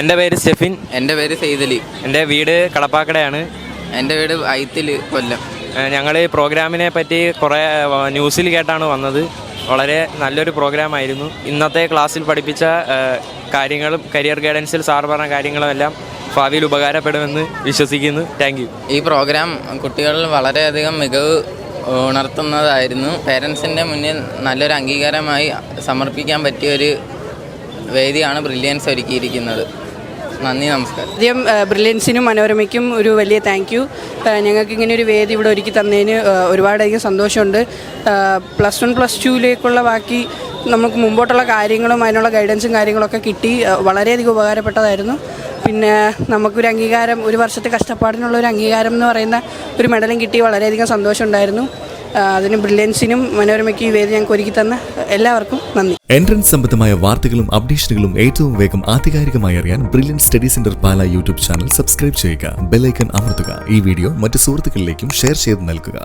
എൻ്റെ പേര് സ്റ്റെഫിൻ. എൻ്റെ പേര് സെയ്തലി. എൻ്റെ വീട് കളപ്പാക്കടയാണ്. എൻ്റെ വീട് ഐത്തിൽ, കൊല്ലം. ഞങ്ങൾ ഈ പ്രോഗ്രാമിനെ പറ്റി കുറേ ന്യൂസിൽ കേട്ടാണ് വന്നത്. വളരെ നല്ലൊരു പ്രോഗ്രാമായിരുന്നു. ഇന്നത്തെ ക്ലാസ്സിൽ പഠിപ്പിച്ച കാര്യങ്ങളും കരിയർ ഗൈഡൻസിൽ സാർ പറഞ്ഞ കാര്യങ്ങളും എല്ലാം ഭാവിയിൽ ഉപകാരപ്പെടുമെന്ന് വിശ്വസിക്കുന്നു. Thank you. ഈ പ്രോഗ്രാം കുട്ടികളിൽ വളരെയധികം മികവ് ഉണർത്തുന്നതായിരുന്നു. പേരൻസിൻ്റെ മുന്നിൽ നല്ലൊരു അംഗീകാരമായി സമർപ്പിക്കാൻ പറ്റിയൊരു വേദിയാണ് ബ്രില്യൻസ് ഒരുക്കിയിരിക്കുന്നത്. നന്ദി, നമസ്കാരം. ആദ്യം ബ്രില്യൻസിനും മനോരമയ്ക്കും ഒരു വലിയ താങ്ക് യു. ഞങ്ങൾക്ക് ഇങ്ങനെ ഒരു വേദി ഇവിടെ ഒരുക്കി തന്നതിന് ഒരുപാടധികം സന്തോഷമുണ്ട്. +1 +2ലേക്കുള്ള ബാക്കി നമുക്ക് മുമ്പോട്ടുള്ള കാര്യങ്ങളും അതിനുള്ള ഗൈഡൻസും കാര്യങ്ങളൊക്കെ കിട്ടി. വളരെയധികം ഉപകാരപ്പെട്ടതായിരുന്നു. പിന്നെ നമുക്കൊരു അംഗീകാരം, ഒരു വർഷത്തെ കഷ്ടപ്പാടിനുള്ളൊരു അംഗീകാരം എന്ന് പറയുന്ന ഒരു മെഡലും കിട്ടി. വളരെയധികം സന്തോഷമുണ്ടായിരുന്നു. അതിന് ബ്രില്യൻസിനും മനോരമയ്ക്കും ഈ വേദി ഞങ്ങൾക്ക് ഒരുക്കി തന്ന എല്ലാവർക്കും നന്ദി. എൻട്രൻസ് സംബന്ധമായ വാർത്തകളും അപ്ഡേഷനുകളും ഏറ്റവും വേഗം ആധികാരികമായി അറിയാൻ ബ്രില്യൻറ്റ് സ്റ്റഡി സെന്റർ പാല യൂട്യൂബ് ചാനൽ സബ്സ്ക്രൈബ് ചെയ്യുക. ബെൽ ഐക്കൺ അമർത്തുക. ഈ വീഡിയോ മറ്റ് സുഹൃത്തുക്കളിലേക്കും ഷെയർ ചെയ്ത് നൽകുക.